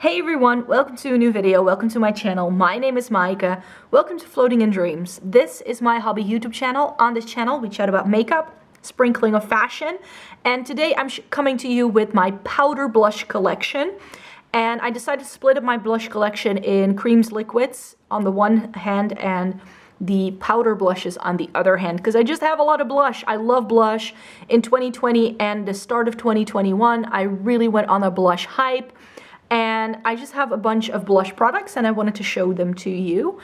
Hey everyone, welcome to a new video, welcome to my channel. My name is Maika, welcome to Floating in Dreams. This is my hobby YouTube channel. On this channel we chat about makeup, sprinkling of fashion, and today I'm coming to you with my powder blush collection. And I decided to split up my blush collection in creams, liquids on the one hand and the powder blushes on the other hand, because I just have a lot of blush. I love blush. In 2020 and the start of 2021, I really went on a blush hype. And I just have a bunch of blush products and I wanted to show them to you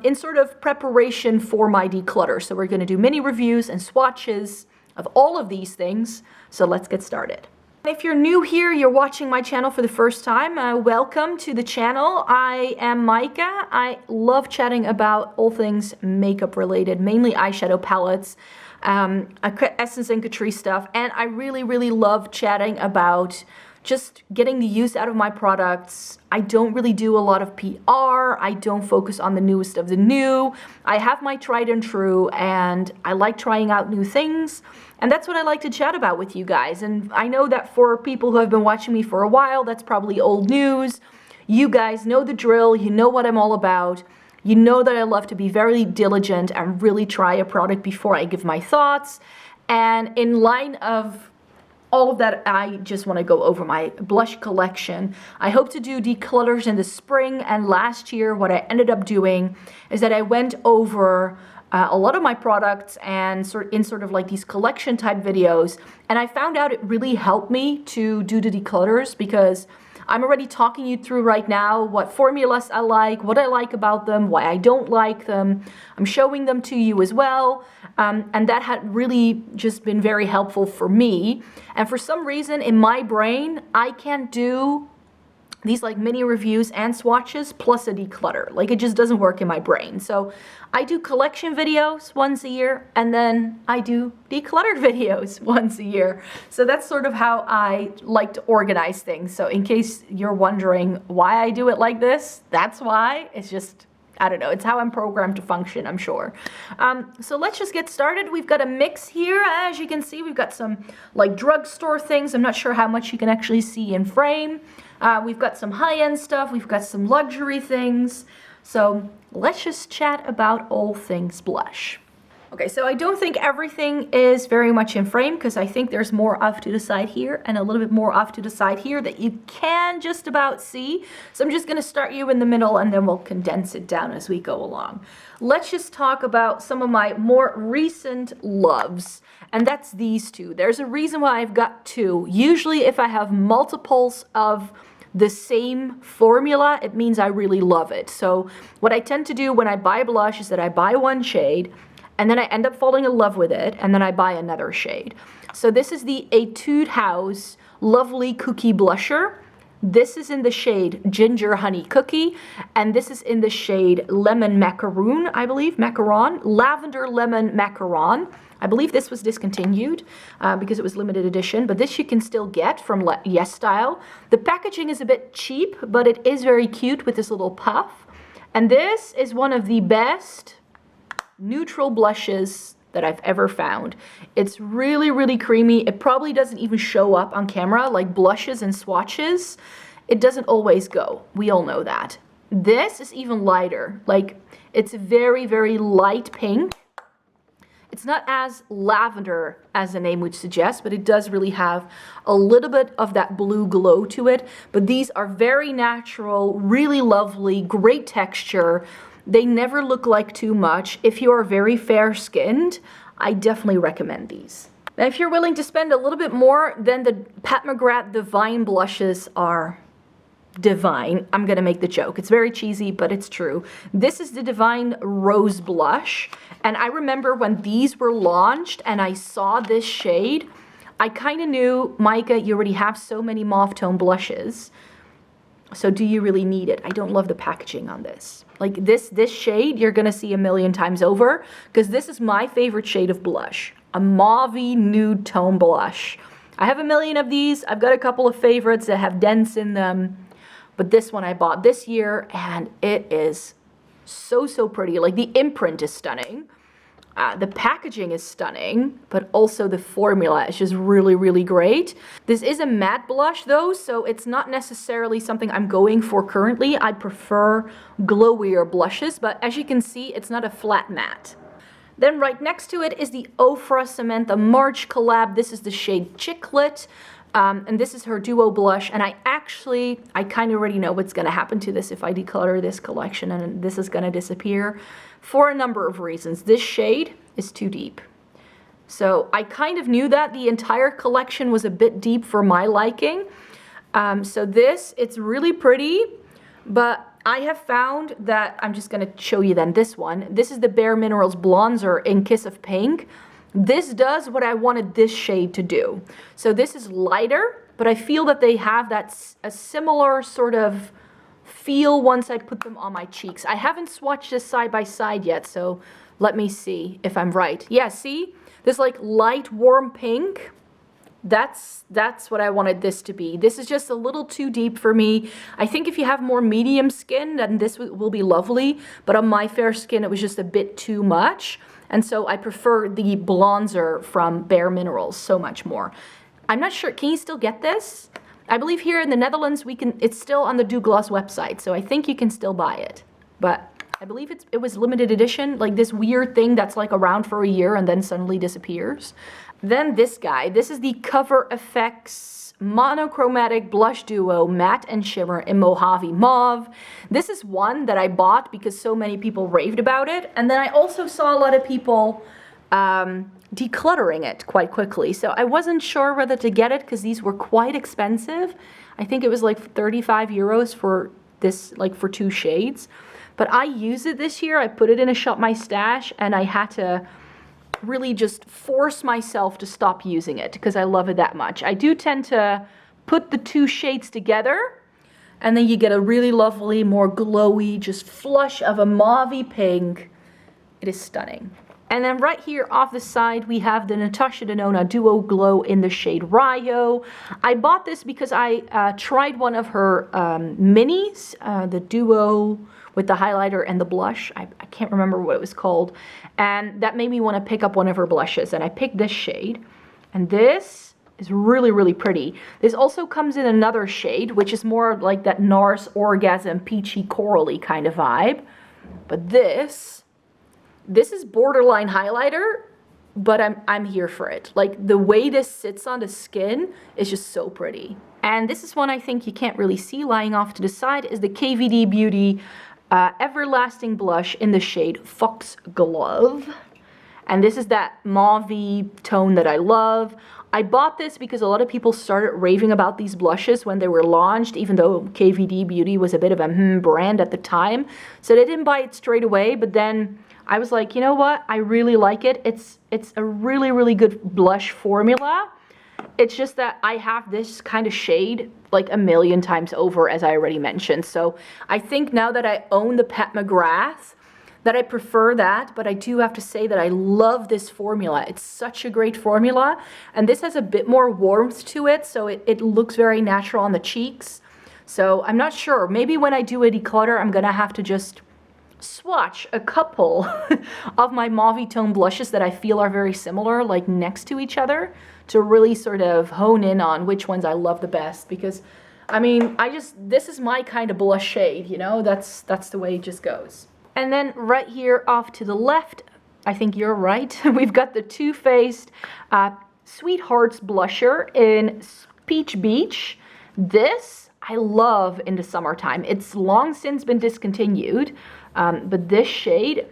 in sort of preparation for my declutter. So we're going to do mini reviews and swatches of all of these things. So let's get started. If you're new here, you're watching my channel for the first time, welcome to the channel. I am Maika. I love chatting about all things makeup related, mainly eyeshadow palettes, essence and Catrice stuff. And I really love chatting about just getting the use out of my products. I don't really do a lot of PR. I don't focus on the newest of the new. I have my tried and true, and I like trying out new things. And that's what I like to chat about with you guys. And I know that for people who have been watching me for a while, that's probably old news. You guys know the drill. You know what I'm all about. You know that I love to be very diligent and really try a product before I give my thoughts. And in line of all of that, I just want to go over my blush collection. I hope to do declutters in the spring, and last year what I ended up doing is that I went over a lot of my products and sort of like these collection type videos, and I found out it really helped me to do the declutters because I'm already talking you through right now what formulas I like, what I like about them, why I don't like them. I'm showing them to you as well. And that had really just been very helpful for me. And for some reason in my brain, I can't do these like mini reviews and swatches plus a declutter. Like, it just doesn't work in my brain. So I do collection videos once a year, and then I do decluttered videos once a year. So that's sort of how I like to organize things. So in case you're wondering why I do it like this, that's why. It's just, I don't know, it's how I'm programmed to function, I'm sure. So let's just get started. We've got a mix here. As you can see, we've got some like drugstore things. I'm not sure how much you can actually see in frame. We've got some high-end stuff. We've got some luxury things. So let's just chat about all things blush. Okay, so I don't think everything is very much in frame because I think there's more off to the side here and a little bit more off to the side here that you can just about see. So I'm just going to start you in the middle and then we'll condense it down as we go along. Let's just talk about some of my more recent loves, and that's these two. There's a reason why I've got two. Usually if I have multiples of the same formula, it means I really love it. So what I tend to do when I buy blush is that I buy one shade, and then I end up falling in love with it, and then I buy another shade. So this is the Etude House Lovely Cookie Blusher. This is in the shade Ginger Honey Cookie, and this is in the shade Lemon Macaron, I believe, Macaron, Lavender Lemon Macaron. I believe this was discontinued because it was limited edition, but this you can still get from Yes Style. The packaging is a bit cheap, but it is very cute with this little puff. And this is one of the best neutral blushes that I've ever found. It's really creamy. It probably doesn't even show up on camera like blushes and swatches. It doesn't always go. We all know that. This is even lighter. Like, it's very light pink. It's not as lavender as the name would suggest, but it does really have a little bit of that blue glow to it. But these are very natural, really lovely, great texture. They never look like too much. If you are very fair-skinned, I definitely recommend these. Now, if you're willing to spend a little bit more, then the Pat McGrath Divine blushes are divine. I'm gonna make the joke. It's very cheesy, but it's true. This is the Divine Rose Blush. And I remember when these were launched and I saw this shade, I kind of knew, Maika, you already have so many mauve tone blushes. So do you really need it? I don't love the packaging on this. Like this shade, you're gonna see a million times over because this is my favorite shade of blush. A mauve nude tone blush. I have a million of these. I've got a couple of favorites that have dents in them. But this one I bought this year and it is so pretty. Like, the imprint is stunning. The packaging is stunning, but also the formula is just really, really great. This is a matte blush though, so it's not necessarily something I'm going for currently. I prefer glowier blushes, but as you can see, it's not a flat matte. Then right next to it is the Ofra Samantha March collab. This is the shade Chicklet. And this is her duo blush, and I kind of already know what's going to happen to this if I declutter this collection, and this is going to disappear for a number of reasons. This shade is too deep. So I kind of knew that the entire collection was a bit deep for my liking. So this, it's really pretty, but I have found that, I'm just going to show you then this one. This is the Bare Minerals Blonzer in Kiss of Pink. This does what I wanted this shade to do. So this is lighter, but I feel that they have a similar sort of feel once I put them on my cheeks. I haven't swatched this side by side yet, so let me see if I'm right. Yeah, see? This like light warm pink. That's what I wanted this to be. This is just a little too deep for me. I think if you have more medium skin, then this will be lovely. But on my fair skin, it was just a bit too much. And so I prefer the Blonzer from Bare Minerals so much more. I'm not sure, can you still get this? I believe here in the Netherlands, it's still on the Douglas website, so I think you can still buy it. But I believe it was limited edition, like this weird thing that's like around for a year and then suddenly disappears. Then this guy, this is the Cover FX Monochromatic Blush Duo Matte and Shimmer in Mojave Mauve. This is one that I bought because so many people raved about it. And then I also saw a lot of people decluttering it quite quickly. So I wasn't sure whether to get it because these were quite expensive. I think it was like 35 euros for this, like for 2 shades. But I used it this year. I put it in a Shop My Stash and I had to really just force myself to stop using it because I love it that much. I do tend to put the 2 shades together and then you get a really lovely, more glowy, just flush of a mauve pink. It is stunning. And then right here off the side, we have the Natasha Denona Duo Glow in the shade Rayo. I bought this because I tried one of her minis, the Duo with the highlighter and the blush. I can't remember what it was called. And that made me want to pick up one of her blushes. And I picked this shade. And this is really, really pretty. This also comes in another shade, which is more like that NARS Orgasm peachy corally kind of vibe. But this is borderline highlighter, but I'm here for it. Like the way this sits on the skin is just so pretty. And this is one I think you can't really see lying off to the side, is the KVD Beauty Everlasting Blush in the shade Foxglove. And this is that mauve tone that I love. I bought this because a lot of people started raving about these blushes when they were launched, even though KVD Beauty was a bit of a brand at the time. So they didn't buy it straight away, but then I was like, you know what? I really like it. It's a really, really good blush formula. It's just that I have this kind of shade like a million times over, as I already mentioned. So I think now that I own the Pat McGrath, that I prefer that, but I do have to say that I love this formula. It's such a great formula, and this has a bit more warmth to it, so it looks very natural on the cheeks. So I'm not sure. Maybe when I do a declutter, I'm gonna have to just swatch a couple of my mauve tone blushes that I feel are very similar, like next to each other, to really sort of hone in on which ones I love the best. Because I mean, this is my kind of blush shade, you know, that's the way it just goes. And then right here off to the left, I think you're right, we've got the Too Faced Sweethearts blusher in Peach Beach. This I love in the summertime. It's long since been discontinued, but this shade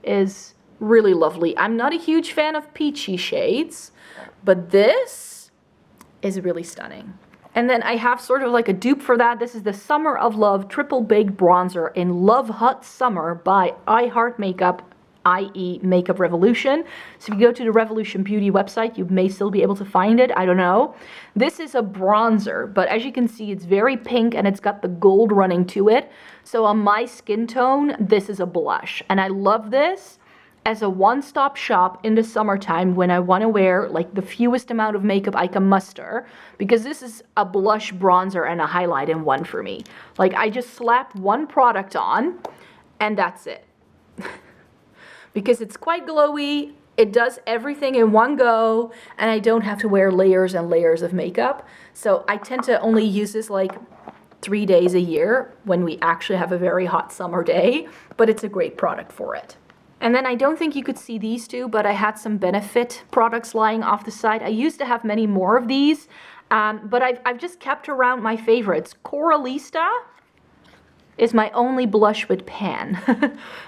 is really lovely. I'm not a huge fan of peachy shades, but this is really stunning. And then I have sort of like a dupe for that. This is the Summer of Love Triple Baked Bronzer in Love Hot Summer by I Heart Makeup, i.e. Makeup Revolution. So if you go to the Revolution Beauty website, you may still be able to find it. I don't know. This is a bronzer, but as you can see, it's very pink and it's got the gold running to it. So on my skin tone, this is a blush. And I love this as a one-stop shop in the summertime when I want to wear like the fewest amount of makeup I can muster, because this is a blush, bronzer, and a highlight in one for me. Like I just slap one product on and that's it. because it's quite glowy. It does everything in one go, and I don't have to wear layers and layers of makeup. So I tend to only use this like 3 days a year when we actually have a very hot summer day, but it's a great product for it. And then I don't think you could see these two, but I had some Benefit products lying off the side. I used to have many more of these, but I've just kept around my favorites. Coralista is my only blush with pan.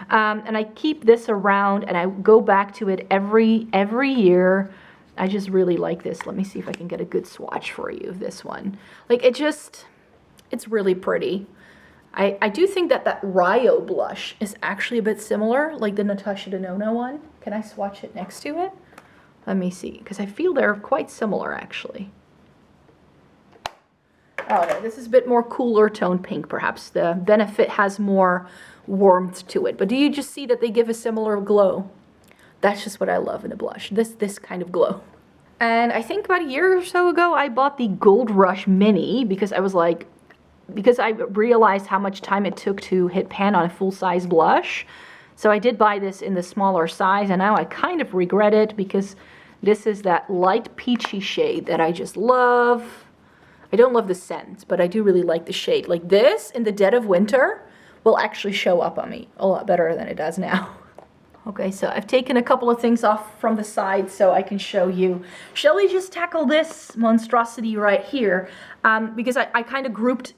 And I keep this around and I go back to it every year. I just really like this. Let me see if I can get a good swatch for you of this one. Like it's really pretty. I do think that Rayo blush is actually a bit similar, like the Natasha Denona one. Can I swatch it next to it? Let me see, because I feel they're quite similar actually. Oh no, this is a bit more cooler tone pink perhaps. The Benefit has more warmth to it. But do you just see that they give a similar glow? That's just what I love in a blush, this kind of glow. And I think about a year or so ago, I bought the Gold Rush Mini because I realized how much time it took to hit pan on a full-size blush. So I did buy this in the smaller size, and now I kind of regret it because this is that light peachy shade that I just love. I don't love the scent, but I do really like the shade. Like this, in the dead of winter, will actually show up on me a lot better than it does now. Okay, so I've taken a couple of things off from the side so I can show you. Shall we just tackle this monstrosity right here? Because I kind of grouped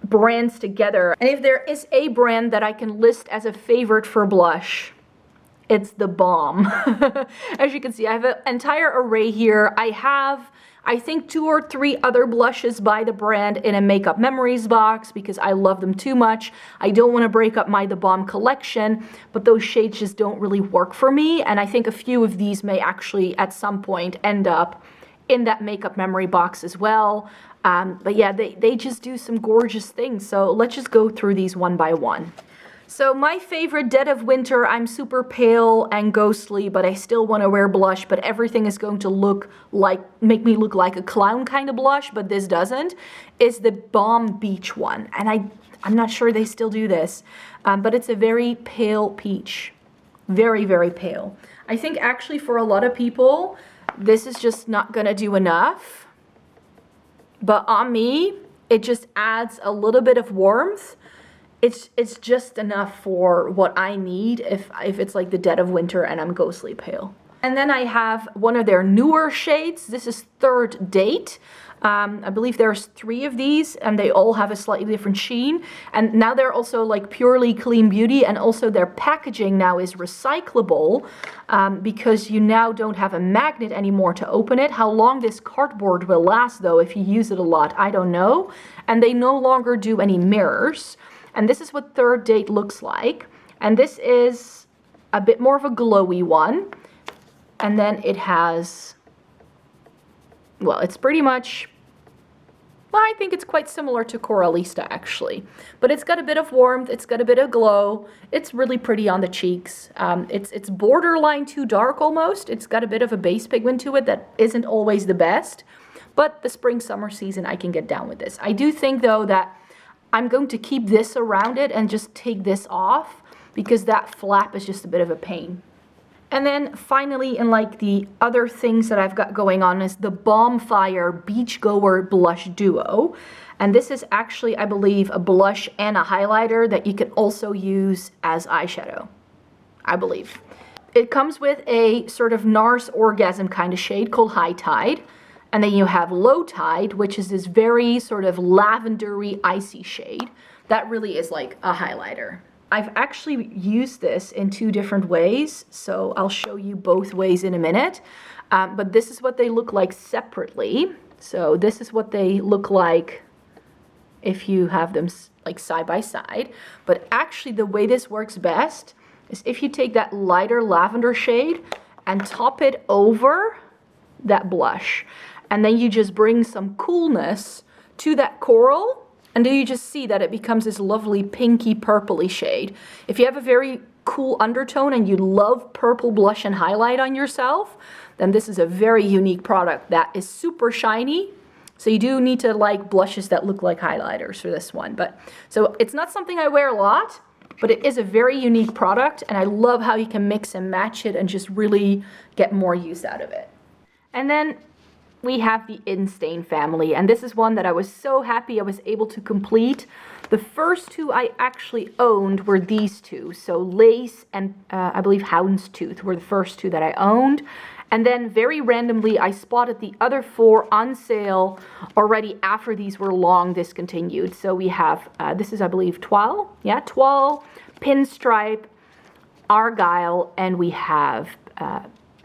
brands together. And if there is a brand that I can list as a favorite for blush, it's the Balm. As you can see, I have an entire array here. I have, I think, 2 or 3 other blushes by the brand in a Makeup Memories box because I love them too much. I don't want to break up my The Balm collection, but those shades just don't really work for me. And I think a few of these may actually at some point end up in that Makeup Memory box as well. But yeah, they just do some gorgeous things. So let's just go through these one by one. So my favorite dead of winter, I'm super pale and ghostly, but I still want to wear blush, but everything is going to make me look like a clown kind of blush, but this doesn't, is the Balm Beach one. And I'm not sure they still do this, but it's a very pale peach. Very, very pale. I think actually for a lot of people, this is just not gonna do enough. But on me, it just adds a little bit of warmth. It's just enough for what I need if it's like the dead of winter and I'm ghostly pale. And then I have one of their newer shades. This is Third Date. I believe there's 3 of these and they all have a slightly different sheen. And now they're also like purely clean beauty, and also their packaging now is recyclable because you now don't have a magnet anymore to open it. How long this cardboard will last though if you use it a lot, I don't know. And they no longer do any mirrors. And this is what Third Date looks like. And this is a bit more of a glowy one. And then it has, well, it's pretty much, well, I think it's quite similar to Coralista actually. But it's got a bit of warmth, it's got a bit of glow. It's really pretty on the cheeks. It's borderline too dark almost. It's got a bit of a base pigment to it that isn't always the best. But the spring-summer season, I can get down with this. I do think though that I'm going to keep this around it and just take this off because that flap is just a bit of a pain. And then finally, in like the other things that I've got going on, is the Balmfire Beachgoer Blush Duo. And this is actually, I believe, a blush and a highlighter that you can also use as eyeshadow, I believe. It comes with a sort of NARS Orgasm kind of shade called High Tide. And then you have Low Tide, which is this very sort of lavendery, icy shade. That really is like a highlighter. I've actually used this in 2 different ways, so I'll show you both ways in a minute. But this is what they look like separately. So this is what they look like if you have them like side by side. But actually the way this works best is if you take that lighter lavender shade and top it over that blush. And then you just bring some coolness to that coral, and then you just see that it becomes this lovely pinky purpley shade. If you have a very cool undertone and you love purple blush and highlight on yourself, then this is a very unique product that is super shiny. So you do need to like blushes that look like highlighters for this one. But so it's not something I wear a lot, but it is a very unique product, and I love how you can mix and match it and just really get more use out of it. And then we have the In Stain family, and this is one that I was so happy I was able to complete. The first two I actually owned were these two, so Lace and I believe Houndstooth were the first two that I owned. And then very randomly I spotted the other four on sale already after these were long discontinued. So we have, this is I believe Toile, yeah, Toile, Pinstripe, Argyle, and we have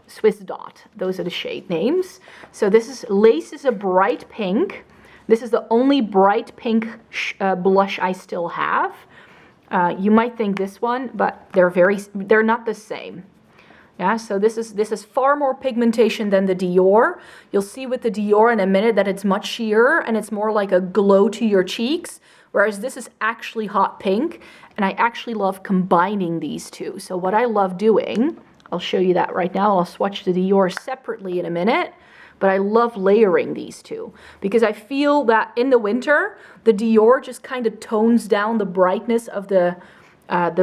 Swiss Dot. Those are the shade names. So this is, Lace is a bright pink. This is the only bright pink blush I still have. You might think this one, but they're not the same. Yeah, so this is far more pigmentation than the Dior. You'll see with the Dior in a minute that it's much sheerer and it's more like a glow to your cheeks, whereas this is actually hot pink, and I actually love combining these two. So what I love doing, I'll show you that right now. I'll swatch the Dior separately in a minute, but I love layering these two because I feel that in the winter, the Dior just kind of tones down the brightness of the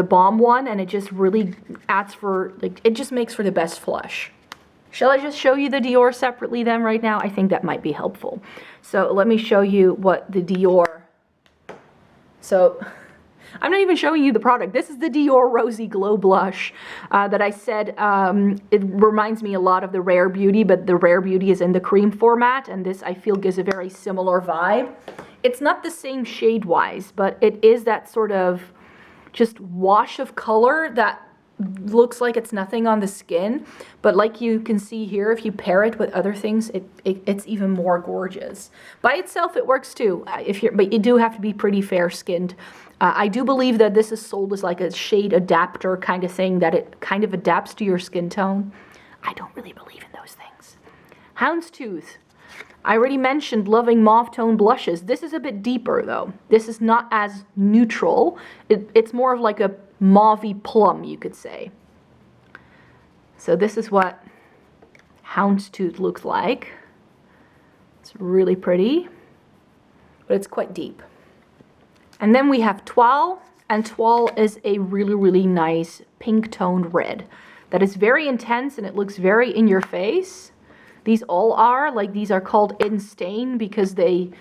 Balm one, and it just really adds for, like, it just makes for the best flush. Shall I just show you the Dior separately then right now? I think that might be helpful. So let me show you what the Dior, so I'm not even showing you the product. This is the Dior Rosy Glow Blush that I said, it reminds me a lot of the Rare Beauty, but the Rare Beauty is in the cream format, and this I feel gives a very similar vibe. It's not the same shade-wise, but it is that sort of just wash of color that looks like it's nothing on the skin, but like you can see here, if you pair it with other things, it's even more gorgeous. By itself it works too, but you do have to be pretty fair-skinned. I do believe that this is sold as like a shade adapter kind of thing, that it kind of adapts to your skin tone. I don't really believe in those things. Houndstooth. I already mentioned loving mauve tone blushes. This is a bit deeper though. This is not as neutral. It's more of like a mauvey plum, you could say. So this is what Houndstooth looks like. It's really pretty, but it's quite deep. And then we have Toile, and Toile is a really, really nice pink toned red that is very intense and it looks very in your face. These all are, like, these are called In Stain because they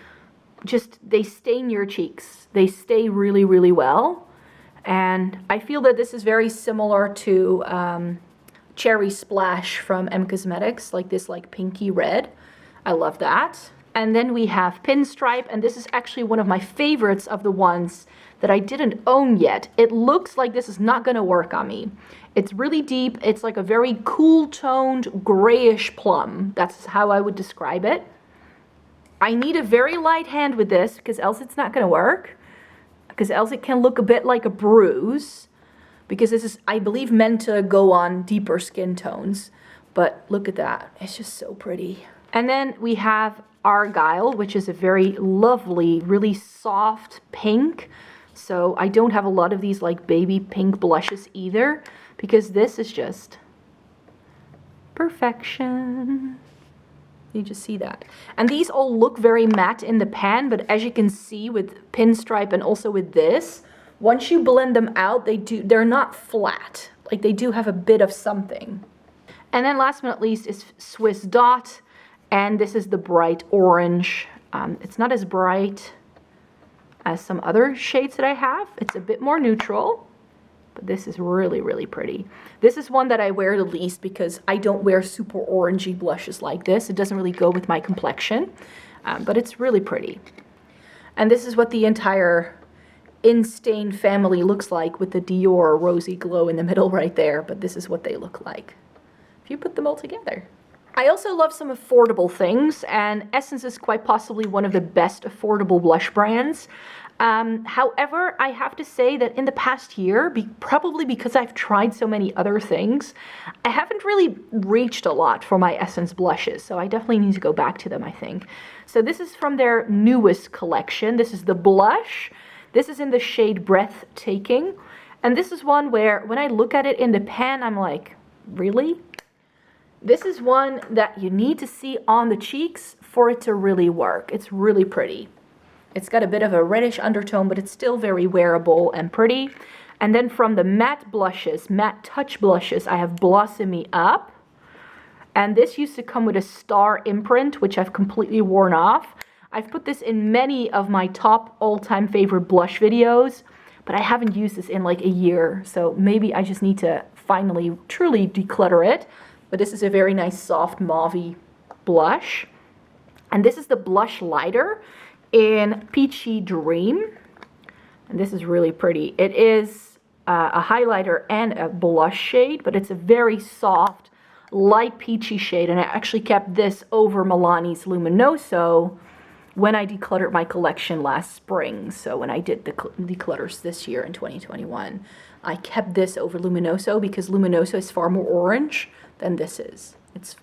stain your cheeks. They stay really, really well. And I feel that this is very similar to Cherry Splash from M Cosmetics, like this like pinky red. I love that. And then we have Pinstripe, and this is actually one of my favorites of the ones that I didn't own yet. It looks like this is not gonna work on me. It's really deep. It's like a very cool toned grayish plum. That's how I would describe it. I need a very light hand with this because else it's not gonna work. Because else it can look a bit like a bruise. Because this is, I believe, meant to go on deeper skin tones. But look at that. It's just so pretty. And then we have Argyle, which is a very lovely, really soft pink. So I don't have a lot of these like baby pink blushes either, because this is just perfection. You just see that. And these all look very matte in the pan, but as you can see with Pinstripe and also with this, once you blend them out, they're not flat. Like, they do have a bit of something. And then last but not least is Swiss Dot. And this is the bright orange. It's not as bright as some other shades that I have. It's a bit more neutral, but this is really, really pretty. This is one that I wear the least because I don't wear super orangey blushes like this. It doesn't really go with my complexion, but it's really pretty. And this is what the entire In Stain family looks like with the Dior Rosy Glow in the middle right there, but this is what they look like if you put them all together. I also love some affordable things, and Essence is quite possibly one of the best affordable blush brands. However, I have to say that in the past year, probably because I've tried so many other things, I haven't really reached a lot for my Essence blushes, so I definitely need to go back to them, I think. So this is from their newest collection. This is the blush. This is in the shade Breathtaking, and this is one where when I look at it in the pan, I'm like, really? This is one that you need to see on the cheeks for it to really work. It's really pretty. It's got a bit of a reddish undertone, but it's still very wearable and pretty. And then from the matte blushes, matte touch blushes, I have Blossom Me Up. And this used to come with a star imprint, which I've completely worn off. I've put this in many of my top all-time favorite blush videos, but I haven't used this in like a year. So maybe I just need to finally truly declutter it. But this is a very nice soft mauve blush. And this is the blush lighter in Peachy Dream. And this is really pretty. It is a highlighter and a blush shade, but it's a very soft, light peachy shade. And I actually kept this over Milani's Luminoso when I decluttered my collection last spring. So when I did the declutters this year in 2021, I kept this over Luminoso because Luminoso is far more orange than this is.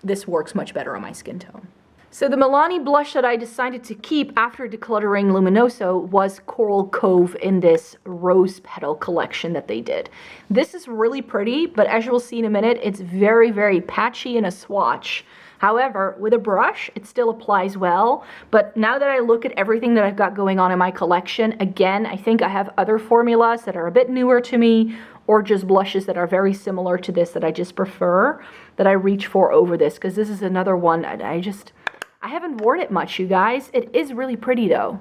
This works much better on my skin tone. So the Milani blush that I decided to keep after decluttering Luminoso was Coral Cove in this rose petal collection that they did. This is really pretty, but as you will see in a minute, it's very, very patchy in a swatch. However, with a brush, it still applies well. But now that I look at everything that I've got going on in my collection, again, I think I have other formulas that are a bit newer to me, or just blushes that are very similar to this that I just prefer, that I reach for over this, because this is another one that I haven't worn it much, you guys. It is really pretty though,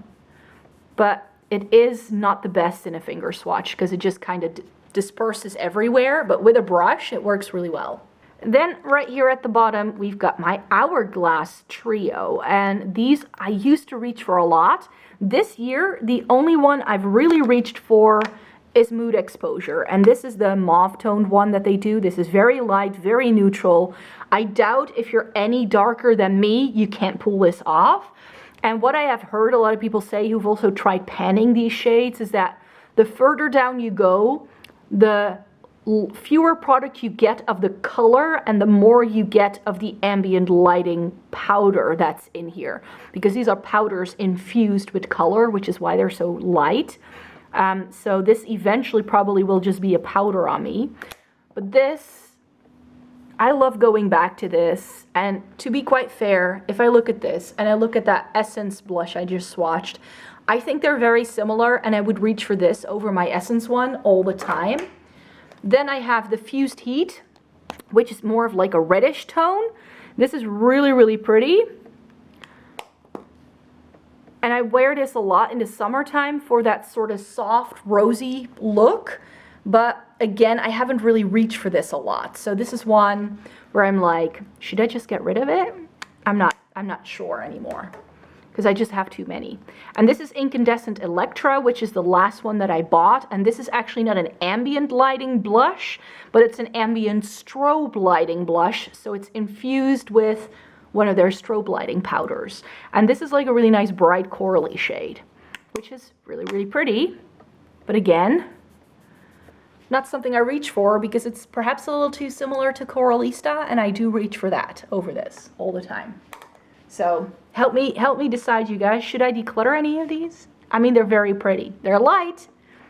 but it is not the best in a finger swatch because it just kind of disperses everywhere, but with a brush, it works really well. Then right here at the bottom, we've got my Hourglass Trio, and these I used to reach for a lot. This year, the only one I've really reached for is Mood Exposure, and this is the mauve toned one that they do. This is very light, very neutral. I doubt if you're any darker than me, you can't pull this off. And what I have heard a lot of people say who've also tried panning these shades is that the further down you go, the fewer product you get of the color and the more you get of the ambient lighting powder that's in here. Because these are powders infused with color, which is why they're so light. So this eventually probably will just be a powder on me. But this, I love going back to this. And to be quite fair, if I look at this and I look at that Essence blush I just swatched, I think they're very similar and I would reach for this over my Essence one all the time. Then I have the Fused Heat, which is more of like a reddish tone. This is really, really pretty. And I wear this a lot in the summertime for that sort of soft, rosy look. But again, I haven't really reached for this a lot. So this is one where I'm like, should I just get rid of it? I'm not sure anymore because I just have too many. And this is Incandescent Electra, which is the last one that I bought. And this is actually not an ambient lighting blush, but it's an ambient strobe lighting blush. So it's infused with one of their strobe lighting powders. And this is like a really nice bright corally shade, which is really, really pretty. But again, not something I reach for because it's perhaps a little too similar to Coralista, and I do reach for that over this all the time. So help me decide, you guys. Should I declutter any of these? I mean, they're very pretty. They're light,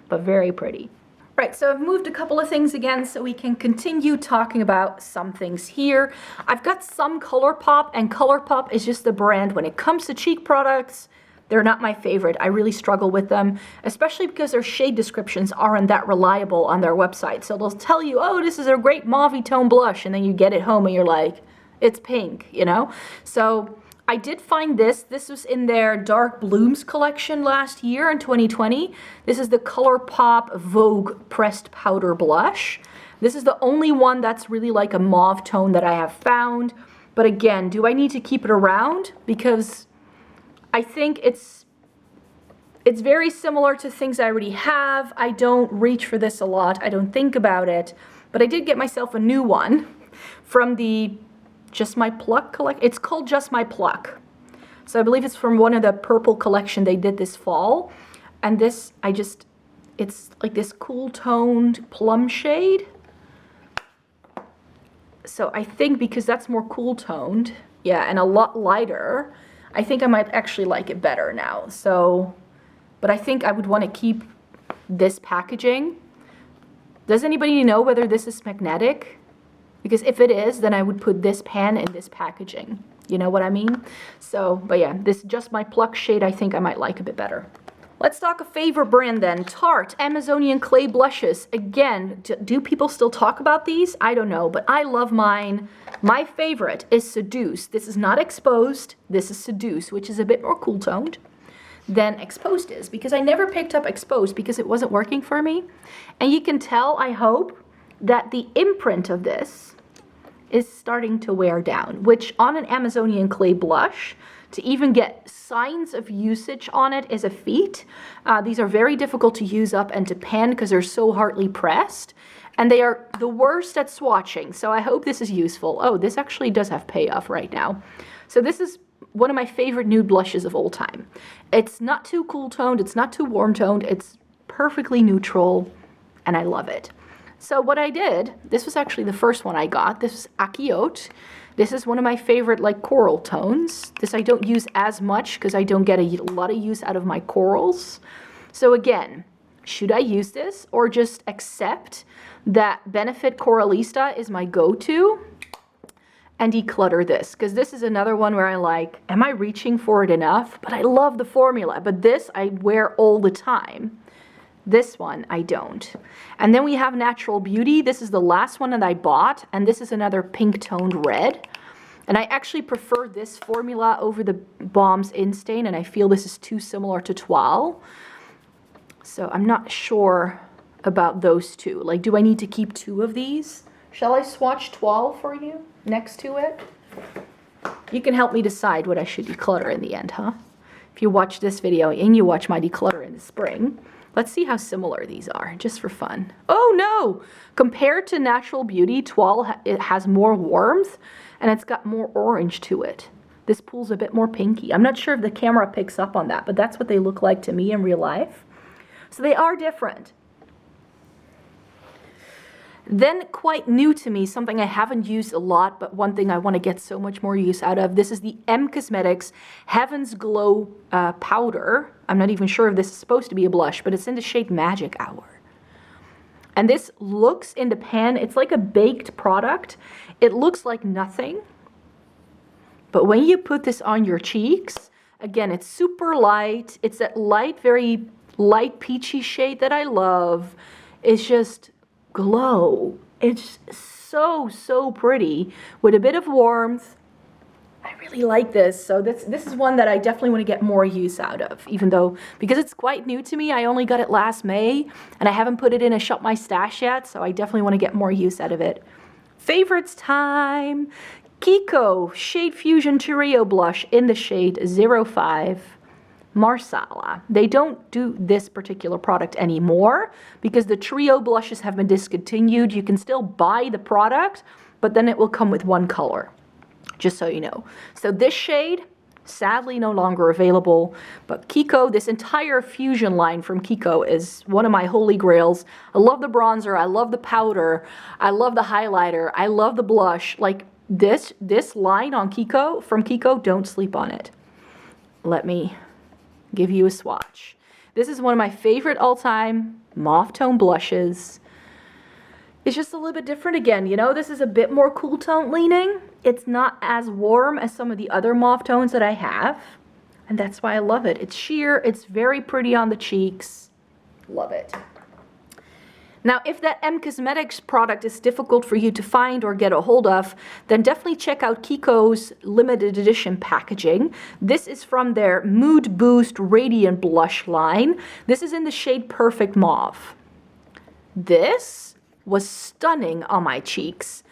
but very pretty. Right, so I've moved a couple of things again so we can continue talking about some things here. I've got some ColourPop, and ColourPop is just the brand. When it comes to cheek products, they're not my favorite. I really struggle with them, especially because their shade descriptions aren't that reliable on their website. So they'll tell you, oh, this is a great mauve tone blush, and then you get it home and you're like, it's pink, you know? So I did find this. This was in their Dark Blooms collection last year in 2020. This is the ColourPop Vogue Pressed Powder Blush. This is the only one that's really like a mauve tone that I have found. But again, do I need to keep it around? Because I think it's very similar to things I already have. I don't reach for this a lot. I don't think about it. But I did get myself a new one from the Just My Pluck collection. It's called Just My Pluck. So I believe it's from one of the purple collection they did this fall. And this, it's like this cool toned plum shade. So I think because that's more cool toned, yeah, and a lot lighter, I think I might actually like it better now. So, but I think I would want to keep this packaging. Does anybody know whether this is magnetic? Because if it is, then I would put this pan in this packaging. You know what I mean? So, but yeah, this Just My Pluck shade I think I might like a bit better. Let's talk a favorite brand then. Tarte Amazonian Clay Blushes. Again, do people still talk about these? I don't know, but I love mine. My favorite is Seduce. This is not Exposed. This is Seduce, which is a bit more cool toned than Exposed is, because I never picked up Exposed because it wasn't working for me. And you can tell, I hope, that the imprint of this is starting to wear down, which on an Amazonian Clay blush, to even get signs of usage on it is a feat. These are very difficult to use up and to pan because they're so hardly pressed. And they are the worst at swatching, so I hope this is useful. Oh, this actually does have payoff right now. So this is one of my favorite nude blushes of all time. It's not too cool toned, it's not too warm toned, it's perfectly neutral, and I love it. So what I did, this was actually the first one I got. This is Aquiote. This is one of my favorite like coral tones. This I don't use as much because I don't get a lot of use out of my corals. So again, should I use this or just accept that Benefit Coralista is my go-to and declutter this? Because this is another one where I like, am I reaching for it enough? But I love the formula, but this I wear all the time. This one, I don't. And then we have Natural Beauty. This is the last one that I bought, and this is another pink-toned red. And I actually prefer this formula over the Balms Instain, and I feel this is too similar to Toile. So I'm not sure about those two. Like, do I need to keep two of these? Shall I swatch Toile for you next to it? You can help me decide what I should declutter in the end, huh? If you watch this video and you watch my declutter in the spring. Let's see how similar these are, just for fun. Oh no! Compared to Natural Beauty, Toile it has more warmth, and it's got more orange to it. This pool's a bit more pinky. I'm not sure if the camera picks up on that, but that's what they look like to me in real life. So they are different. Then, quite new to me, something I haven't used a lot, but one thing I want to get so much more use out of. This is the M Cosmetics Heaven's Glow powder. I'm not even sure if this is supposed to be a blush, but it's in the shade Magic Hour. And this looks in the pan, it's like a baked product. It looks like nothing. But when you put this on your cheeks, again, it's super light. It's that light, very light peachy shade that I love. It's just glow. It's so pretty with a bit of warmth. I really like this. So this is one that I definitely want to get more use out of, even though because it's quite new to me. I only got it last May and I haven't put it in a Shop My Stash yet, so I definitely want to get more use out of it. Favorites time. Kiko Shade Fusion Trio Blush in the shade 05 Marsala. They don't do this particular product anymore because the trio blushes have been discontinued. You can still buy the product, but then it will come with one color, just so you know. So this shade, sadly no longer available, but Kiko, this entire fusion line from Kiko is one of my holy grails. I love the bronzer, I love the powder, I love the highlighter, I love the blush. Like this line on Kiko, from Kiko, don't sleep on it. Let me give you a swatch. This is one of my favorite all-time mauve tone blushes. It's just a little bit different again, you know, this is a bit more cool tone leaning. It's not as warm as some of the other mauve tones that I have, and that's why I love it. It's sheer, it's very pretty on the cheeks. Love it. Now, if that M Cosmetics product is difficult for you to find or get a hold of, then definitely check out Kiko's limited edition packaging. This is from their Mood Boost Radiant Blush line. This is in the shade Perfect Mauve. This was stunning on my cheeks,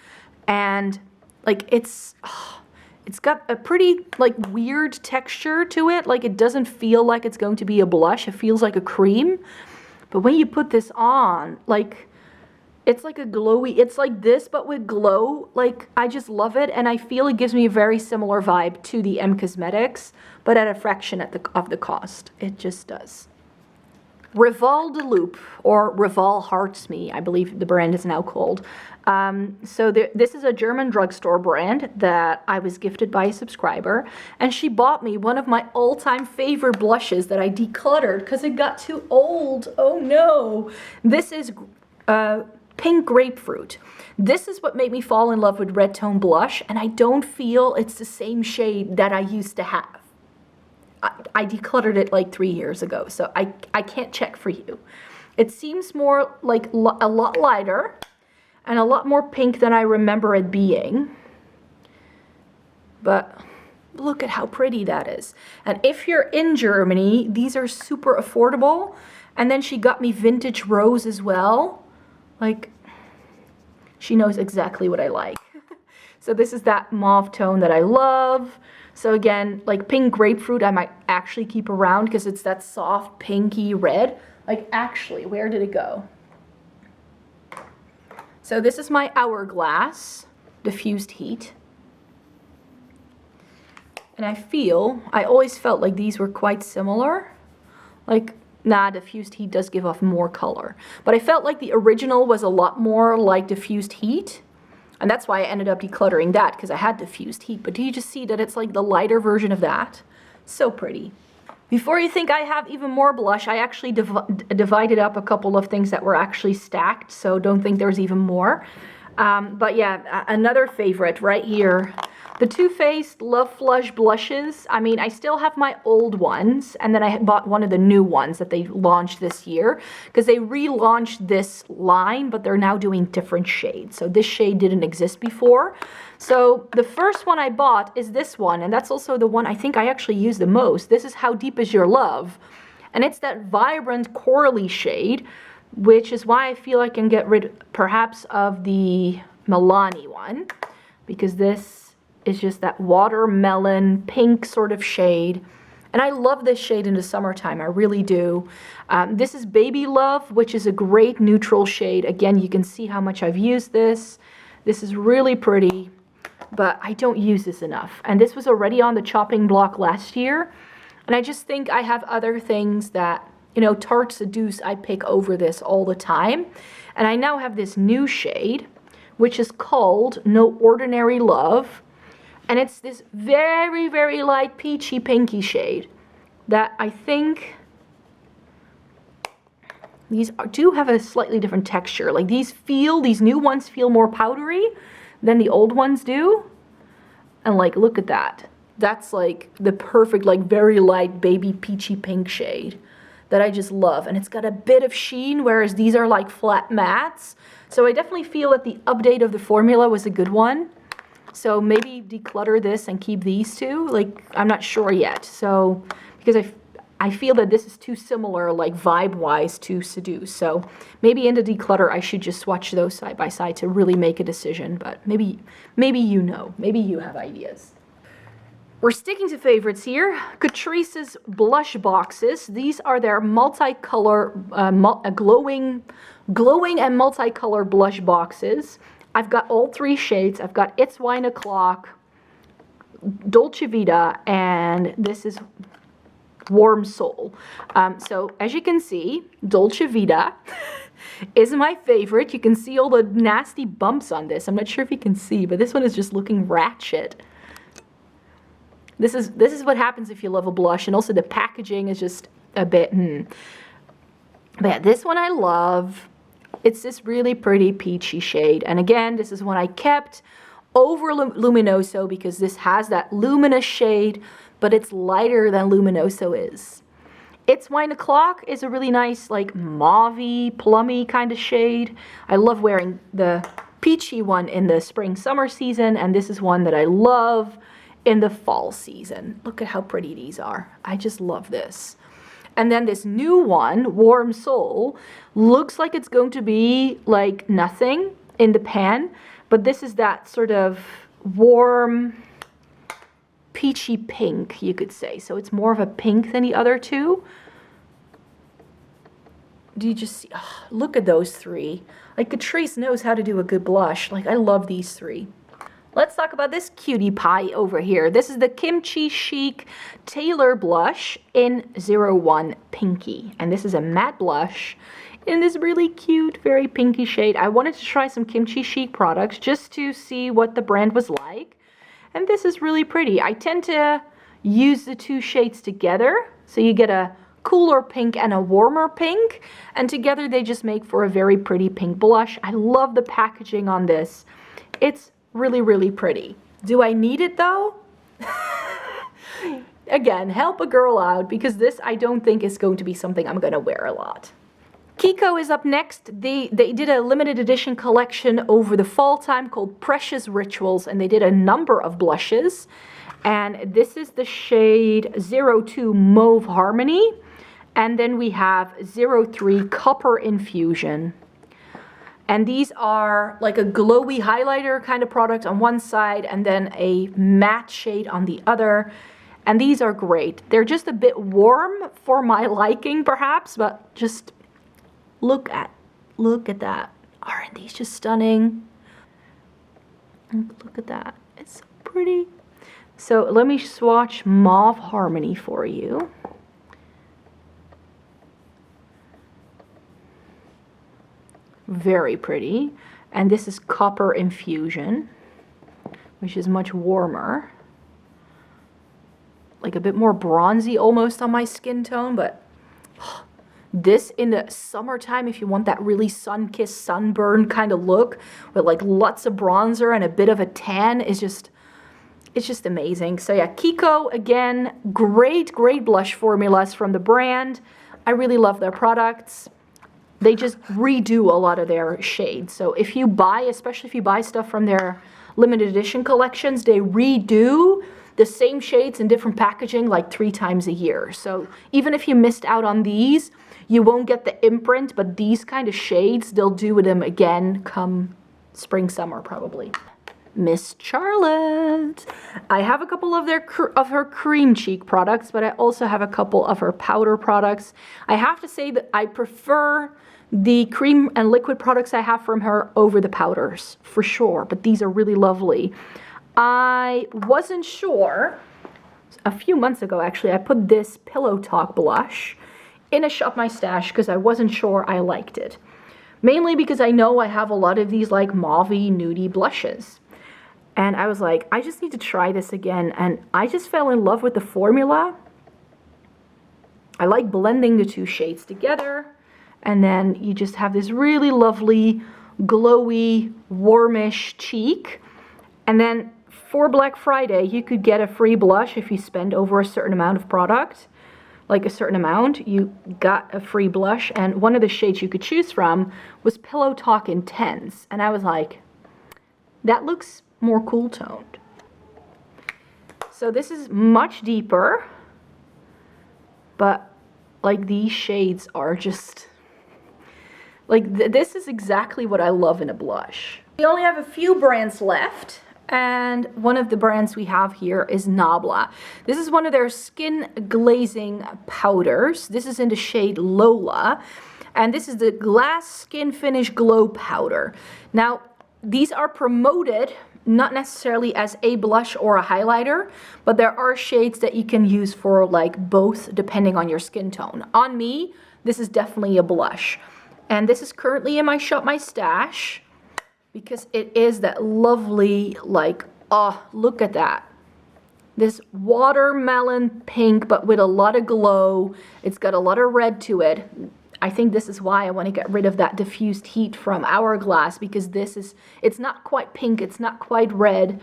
and like it's got a pretty like weird texture to it. Like it doesn't feel like it's going to be a blush. It feels like a cream. But when you put this on, like, it's like a glowy, it's like this, but with glow. Like, I just love it, and I feel it gives me a very similar vibe to the M Cosmetics, but at a fraction of the cost. It just does. Rival de Loup, or Rival Hearts Me, I believe the brand is now called. This is a German drugstore brand that I was gifted by a subscriber, and she bought me one of my all-time favorite blushes that I decluttered because it got too old. Oh no! This is Pink Grapefruit. This is what made me fall in love with red tone blush, and I don't feel it's the same shade that I used to have. I decluttered it like 3 years ago, so I can't check for you. It seems more like a lot lighter and a lot more pink than I remember it being. But look at how pretty that is. And if you're in Germany, these are super affordable. And then she got me vintage rose as well. Like, she knows exactly what I like. So this is that mauve tone that I love. So again, like pink grapefruit, I might actually keep around because it's that soft pinky red. Like actually, where did it go? So this is my Hourglass diffused heat. And I always felt like these were quite similar. Like, nah, diffused heat does give off more color. But I felt like the original was a lot more like diffused heat. And that's why I ended up decluttering that, because I had diffused heat. But do you just see that it's like the lighter version of that? So pretty. Before you think I have even more blush, I actually divided up a couple of things that were actually stacked. So don't think there's even more. But yeah, another favorite right here. The Too Faced Love Flush blushes. I mean, I still have my old ones, and then I bought one of the new ones that they launched this year, because they relaunched this line, but they're now doing different shades. So this shade didn't exist before. So the first one I bought is this one, and that's also the one I think I actually use the most. This is How Deep Is Your Love? And it's that vibrant corally shade, which is why I feel I can get rid perhaps of the Milani one, because this is just that watermelon pink sort of shade. And I love this shade in the summertime, I really do. This is Baby Love, which is a great neutral shade. Again, you can see how much I've used this. This is really pretty, but I don't use this enough. And this was already on the chopping block last year. And I just think I have other things that, you know, Tarte Seduce I pick over this all the time. And I now have this new shade, which is called No Ordinary Love. And it's this very, very light peachy pinky shade that I think do have a slightly different texture. Like these new ones feel more powdery than the old ones do. And like, look at that. That's like the perfect, like very light baby peachy pink shade that I just love. And it's got a bit of sheen, whereas these are like flat mattes. So I definitely feel that the update of the formula was a good one. So maybe declutter this and keep these two. Like, I'm not sure yet. So, because I feel that this is too similar, like vibe-wise, to Seduce. So maybe in the declutter, I should just swatch those side by side to really make a decision. But maybe you know. Maybe you have ideas. We're sticking to favorites here. Catrice's blush boxes. These are their multicolor, glowing and multicolor blush boxes. I've got all 3 shades. I've got It's Wine O'Clock, Dolce Vita, and this is Warm Soul. So as you can see, Dolce Vita is my favorite. You can see all the nasty bumps on this. I'm not sure if you can see, but this one is just looking ratchet. This is what happens if you love a blush, and also the packaging is just a bit, But yeah, this one I love. It's this really pretty peachy shade. And again, this is one I kept over Luminoso because this has that luminous shade, but it's lighter than Luminoso is. It's Wine O'Clock is a really nice, like, mauve-y, plummy kind of shade. I love wearing the peachy one in the spring-summer season, and this is one that I love in the fall season. Look at how pretty these are. I just love this. And then this new one, Warm Soul, looks like it's going to be like nothing in the pan, but this is that sort of warm, peachy pink, you could say. So it's more of a pink than the other two. Do you just see? Oh, look at those 3. Like, Catrice knows how to do a good blush. Like, I love these 3. Let's talk about this cutie pie over here. This is the Kimchi Chic Tailor Blush in 01 Pinky. And this is a matte blush in this really cute, very pinky shade. I wanted to try some Kimchi Chic products just to see what the brand was like. And this is really pretty. I tend to use the 2 shades together. So you get a cooler pink and a warmer pink. And together they just make for a very pretty pink blush. I love the packaging on this. It's really, really pretty. Do I need it though? again, help a girl out, because this I don't think is going to be something I'm gonna wear a lot. Kiko is up next. They did a limited edition collection over the fall time called Precious Rituals, and they did a number of blushes. And this is the shade 02 Mauve Harmony. And then we have 03 Copper Infusion. And these are like a glowy highlighter kind of product on one side and then a matte shade on the other. And these are great. They're just a bit warm for my liking perhaps, but just look at that. Aren't these just stunning? Look at that. It's so pretty. So let me swatch Mauve Harmony for you. Very pretty. And this is Copper Infusion, which is much warmer. Like a bit more bronzy almost on my skin tone, but this in the summertime, if you want that really sun-kissed, sunburn kind of look with like lots of bronzer and a bit of a tan, is just, it's just amazing. So yeah, Kiko, again, great blush formulas from the brand. I really love their products. They just redo a lot of their shades. So if you buy, especially if you buy stuff from their limited edition collections, they redo the same shades in different packaging like 3 times a year. So even if you missed out on these, you won't get the imprint, but these kind of shades, they'll do with them again come spring, summer probably. Miss Charlotte. I have a couple of her cream cheek products, but I also have a couple of her powder products. I have to say that I prefer the cream and liquid products I have from her over the powders, for sure, but these are really lovely. I wasn't sure, a few months ago actually, I put this Pillow Talk blush in a Shop My Stash because I wasn't sure I liked it. Mainly because I know I have a lot of these like mauvey, nudie blushes. And I was like, I just need to try this again, and I just fell in love with the formula. I like blending the 2 shades together, and then you just have this really lovely, glowy, warmish cheek. And then for Black Friday, you could get a free blush if you spend over a certain amount of product. Like a certain amount, you got a free blush, and one of the shades you could choose from was Pillow Talk Intense. And I was like, that looks more cool toned. So this is much deeper, but like these shades are just like this is exactly what I love in a blush. We only have a few brands left, and one of the brands we have here is Nabla. This is one of their skin glazing powders. This is in the shade Lola, and this is the Glass Skin Finish Glow Powder. Now these are promoted not necessarily as a blush or a highlighter, but there are shades that you can use for like both depending on your skin tone. On me, this is definitely a blush. And this is currently in my Shop My Stash because it is that lovely, like, oh, look at that. This watermelon pink, but with a lot of glow. It's got a lot of red to it. I think this is why I want to get rid of that diffused heat from Hourglass, because this is, it's not quite pink, it's not quite red.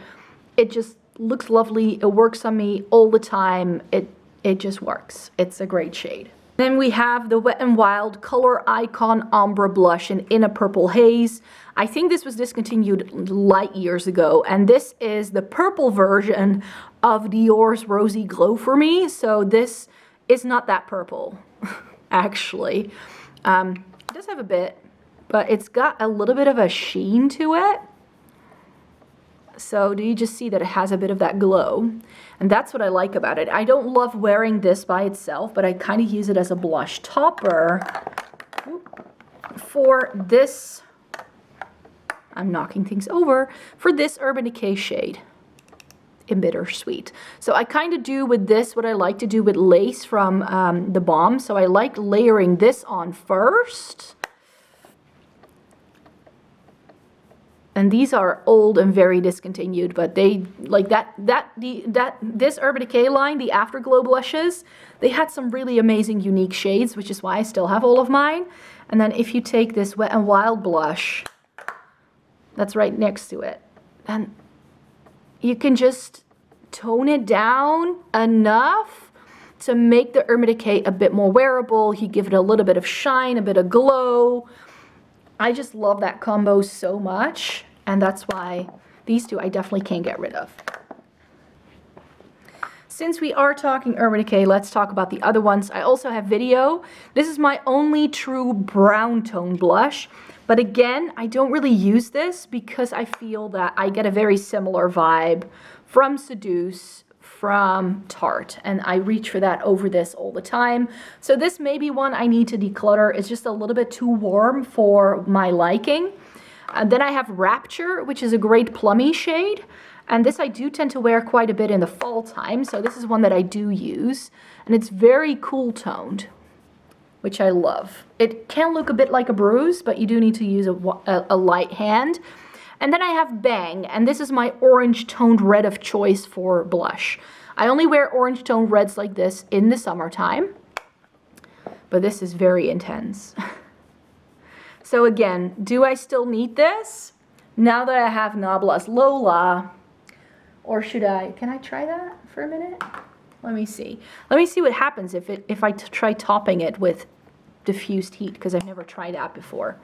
It just looks lovely. It works on me all the time. It just works. It's a great shade. Then we have the Wet n Wild Color Icon Ombre Blush in a Purple Haze. I think this was discontinued light years ago, and this is the purple version of Dior's Rosy Glow for me. So this is not that purple. Actually, it does have a bit, but it's got a little bit of a sheen to it. So do you just see that it has a bit of that glow? And that's what I like about it. I don't love wearing this by itself, but I kind of use it as a blush topper for this. I'm knocking things over. For this Urban Decay shade in Bittersweet. So I kind of do with this what I like to do with lace from the Balm. So I like layering this on first. And these are old and very discontinued, but they like this Urban Decay line, the Afterglow blushes, they had some really amazing unique shades, which is why I still have all of mine. And then if you take this Wet n Wild blush that's right next to it, and you can just tone it down enough to make the Etude a bit more wearable. You give it a little bit of shine, a bit of glow. I just love that combo so much, and that's why these two I definitely can't get rid of. Since we are talking Urban Decay, let's talk about the other ones. I also have video. This is my only true brown tone blush. But again, I don't really use this because I feel that I get a very similar vibe from Seduce, from Tarte. And I reach for that over this all the time. So this may be one I need to declutter. It's just a little bit too warm for my liking. Then I have Rapture, which is a great plummy shade. And this I do tend to wear quite a bit in the fall time, so this is one that I do use. And it's very cool toned, which I love. It can look a bit like a bruise, but you do need to use a light hand. And then I have Bang, and this is my orange toned red of choice for blush. I only wear orange toned reds like this in the summertime, but this is very intense. So again, do I still need this? Now that I have Nablas Lola, or should I, can I try that for a minute? Let me see. Let me see what happens if I try topping it with diffused heat, because I've never tried that before.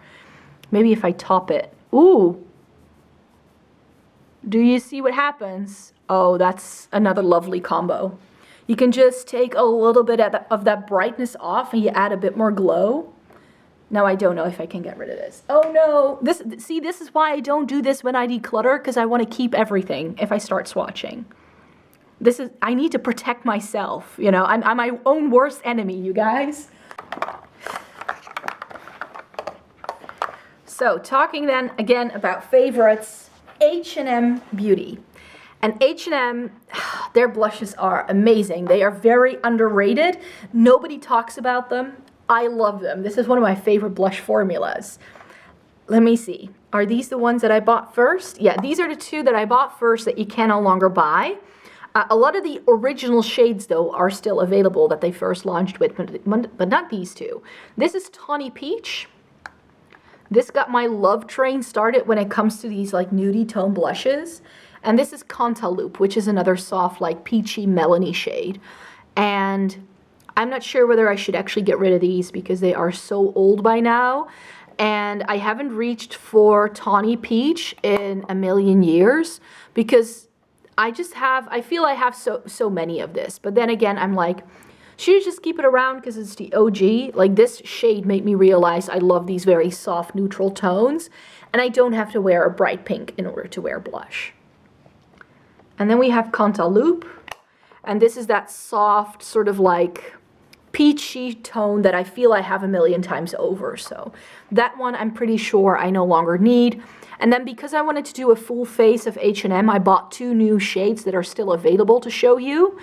Maybe if I top it. Ooh. Do you see what happens? Oh, that's another lovely combo. You can just take a little bit of that brightness off and you add a bit more glow. Now I don't know if I can get rid of this. Oh no, this is why I don't do this when I declutter, because I want to keep everything if I start swatching. I need to protect myself, you know, I'm my own worst enemy, you guys. So talking then again about favorites, H&M Beauty. And H&M, their blushes are amazing. They are very underrated. Nobody talks about them. I love them. This is one of my favorite blush formulas. Let me see. Are these the ones that I bought first? Yeah, these are the two that I bought first that you can no longer buy. A lot of the original shades, though, are still available that they first launched with, but not these two. This is Tawny Peach. This got my love train started when it comes to these like nudie tone blushes. And this is Cantaloupe, which is another soft, like peachy melony shade. And I'm not sure whether I should actually get rid of these because they are so old by now. And I haven't reached for Tawny Peach in a million years because I feel I have so many of this. But then again, I'm like, should you just keep it around because it's the OG? Like, this shade made me realize I love these very soft neutral tones. And I don't have to wear a bright pink in order to wear blush. And then we have Cantaloupe. And this is that soft sort of like peachy tone that I feel I have a million times over. So that one I'm pretty sure I no longer need. And then because I wanted to do a full face of H&M, I bought two new shades that are still available to show you.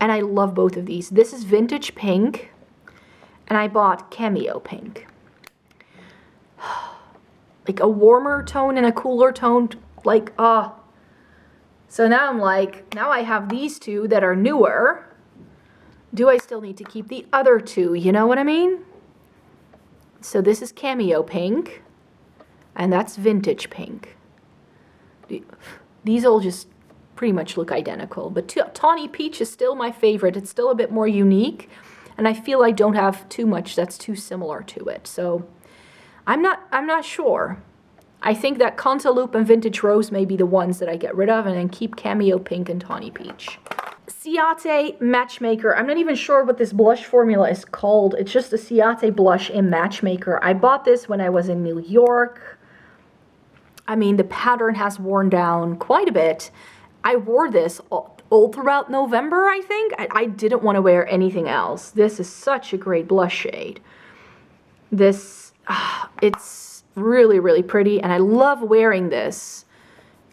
And I love both of these. This is Vintage Pink. And I bought Cameo Pink. Like a warmer tone and a cooler tone. Like, So now I'm like, now I have these two that are newer. Do I still need to keep the other two? You know what I mean? So this is Cameo Pink. And that's Vintage Pink. These all just pretty much look identical. But Tawny Peach is still my favorite. It's still a bit more unique. And I feel I don't have too much that's too similar to it. So I'm not sure. I think that Cantaloupe and Vintage Rose may be the ones that I get rid of and then keep Cameo Pink and Tawny Peach. Ciate Matchmaker. I'm not even sure what this blush formula is called. It's just a Ciate blush in Matchmaker. I bought this when I was in New York. I mean, the pattern has worn down quite a bit. I wore this all throughout November, I think. I didn't want to wear anything else. This is such a great blush shade. This, it's really, really pretty. And I love wearing this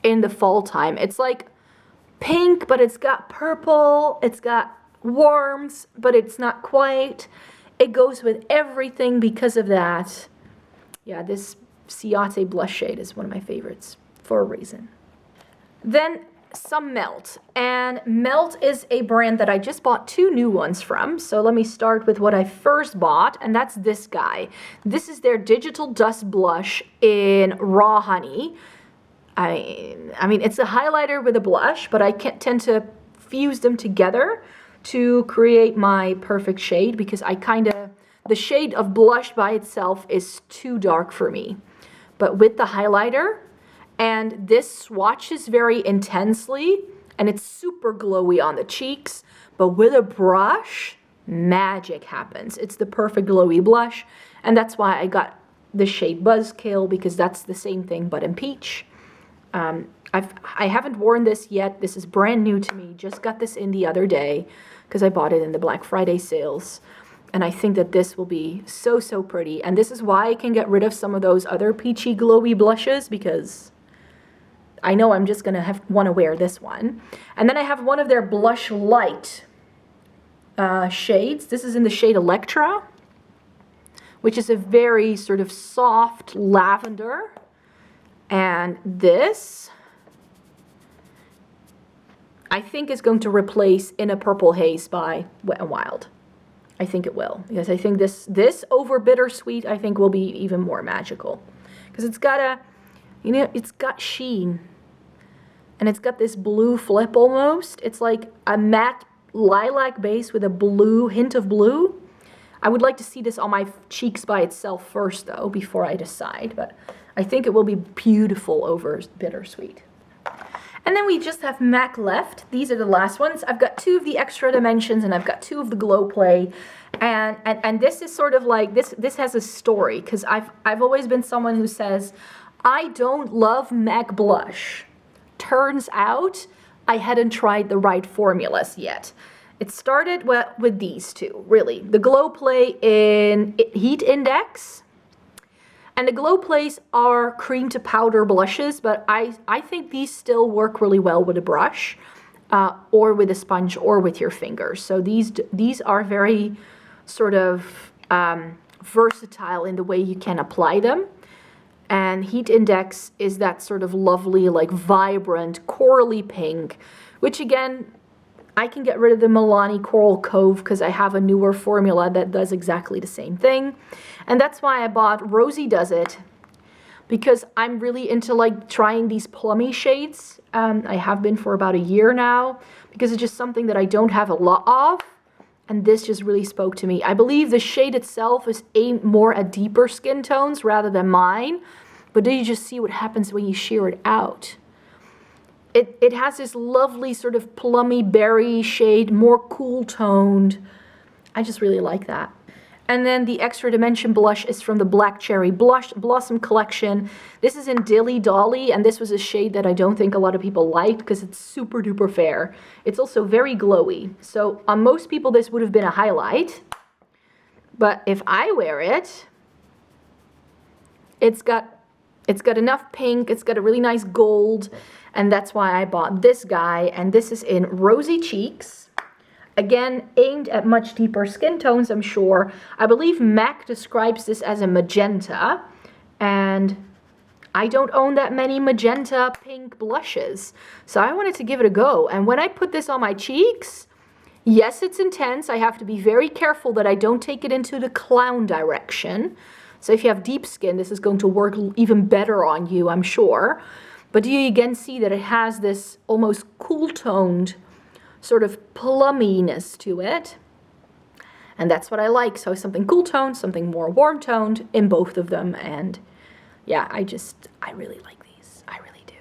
in the fall time. It's like pink, but it's got purple. It's got warms, but it's not quite. It goes with everything because of that. Yeah, this Ciate blush shade is one of my favorites for a reason. Then some Melt. And Melt is a brand that I just bought two new ones from. So let me start with what I first bought, and that's this guy. This is their Digital Dust Blush in Raw Honey. I mean, it's a highlighter with a blush, but I tend to fuse them together to create my perfect shade, because the shade of blush by itself is too dark for me. But with the highlighter, and this swatches very intensely, and it's super glowy on the cheeks, but with a brush, magic happens. It's the perfect glowy blush, and that's why I got the shade Buzzkill, because that's the same thing but in peach. I haven't worn this yet. This is brand new to me. Just got this in the other day because I bought it in the Black Friday sales. And I think that this will be so, so pretty. And this is why I can get rid of some of those other peachy glowy blushes, because I know I'm just going to want to wear this one. And then I have one of their Blush Light shades. This is in the shade Electra, which is a very sort of soft lavender. And this, I think, is going to replace In a Purple Haze by Wet n Wild. I think it will, because I think this over Bittersweet, I think, will be even more magical. Because it's got a, you know, it's got sheen. And it's got this blue flip almost. It's like a matte lilac base with a blue, hint of blue. I would like to see this on my cheeks by itself first, though, before I decide. But I think it will be beautiful over Bittersweet. And then we just have MAC left. These are the last ones. I've got 2 of the Extra Dimensions, and I've got 2 of the Glow Play. And this is sort of like, this has a story, because I've always been someone who says, I don't love MAC blush. Turns out, I hadn't tried the right formulas yet. It started with these 2, really. The Glow Play in Heat Index. And the Glow Plays are cream to powder blushes, but I think these still work really well with a brush, or with a sponge, or with your fingers. So these are very sort of versatile in the way you can apply them. And Heat Index is that sort of lovely, like vibrant, corally pink, which again, I can get rid of the Milani Coral Cove because I have a newer formula that does exactly the same thing. And that's why I bought Rosie Does It, because I'm really into like trying these plummy shades. I have been for about a year now, because it's just something that I don't have a lot of. And this just really spoke to me. I believe the shade itself is aimed more at deeper skin tones rather than mine. But then you just see what happens when you sheer it out. It has this lovely sort of plummy berry shade, more cool toned. I just really like that. And then the Extra Dimension blush is from the Black Cherry Blossom collection. This is in Dilly Dolly, and this was a shade that I don't think a lot of people liked because it's super duper fair. It's also very glowy. So on most people this would have been a highlight. But if I wear it, it's got enough pink, it's got a really nice gold, and that's why I bought this guy. And this is in Rosy Cheeks. Again, aimed at much deeper skin tones, I'm sure. I believe MAC describes this as a magenta, and I don't own that many magenta pink blushes, so I wanted to give it a go. And when I put this on my cheeks, yes, it's intense. I have to be very careful that I don't take it into the clown direction. So if you have deep skin, this is going to work even better on you, I'm sure. But do you again see that it has this almost cool-toned sort of plumminess to it? And that's what I like. So something cool-toned, something more warm-toned in both of them. And yeah, I really like these. I really do.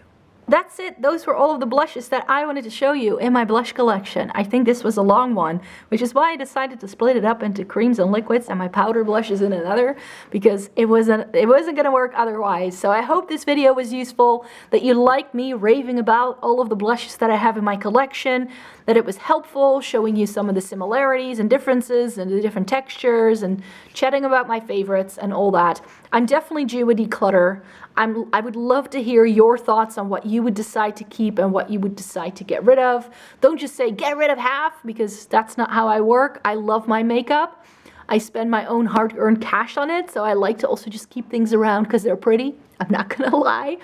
That's it. Those were all of the blushes that I wanted to show you in my blush collection. I think this was a long one, which is why I decided to split it up into creams and liquids and my powder blushes in another, because it wasn't going to work otherwise. So I hope this video was useful, that you liked me raving about all of the blushes that I have in my collection, that it was helpful showing you some of the similarities and differences and the different textures and chatting about my favorites and all that. I'm definitely due a declutter. I would love to hear your thoughts on what you would decide to keep and what you would decide to get rid of. Don't just say get rid of half, because that's not how I work. I love my makeup. I spend my own hard-earned cash on it, so I like to also just keep things around because they're pretty. I'm not gonna lie.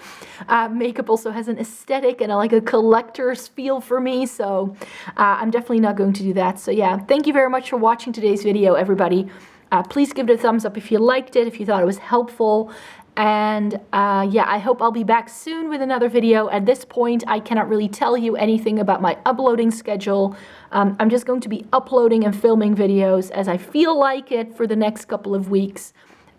Makeup also has an aesthetic and like a collector's feel for me, so I'm definitely not going to do that. So yeah, thank you very much for watching today's video, everybody. Please give it a thumbs up if you liked it, if you thought it was helpful. And yeah, I hope I'll be back soon with another video. At this point, I cannot really tell you anything about my uploading schedule. I'm just going to be uploading and filming videos as I feel like it for the next couple of weeks.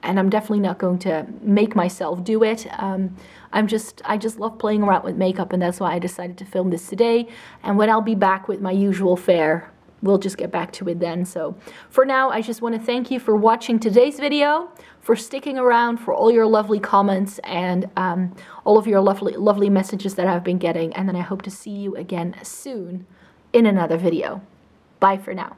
And I'm definitely not going to make myself do it. I just love playing around with makeup, and that's why I decided to film this today. And when I'll be back with my usual fare, we'll just get back to it then. So for now, I just want to thank you for watching today's video, for sticking around, for all your lovely comments and all of your lovely messages that I've been getting. And then I hope to see you again soon in another video. Bye for now.